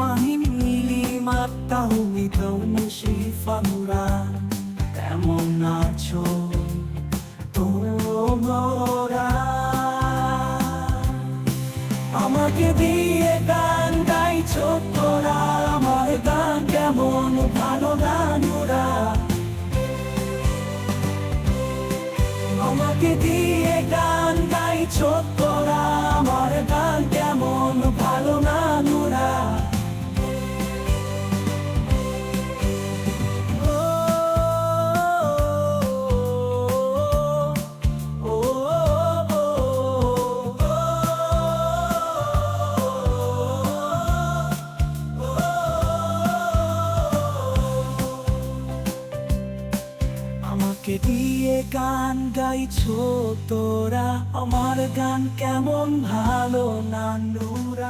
mahimili matao ikaw mo sifanguran. Temon nacho তোমরা আমাকে দিয়ে গান গাইছো তোরা, আমার গান কেমন ভালো গান ওরা। আমাকে দিয়ে গান গাইছো তোরা, আমার গান কেমন ভালো গান ওরা। আমাকে দিয়ে গান গাইছো তোরা, আমার গান কেমন ভালো না নোরা।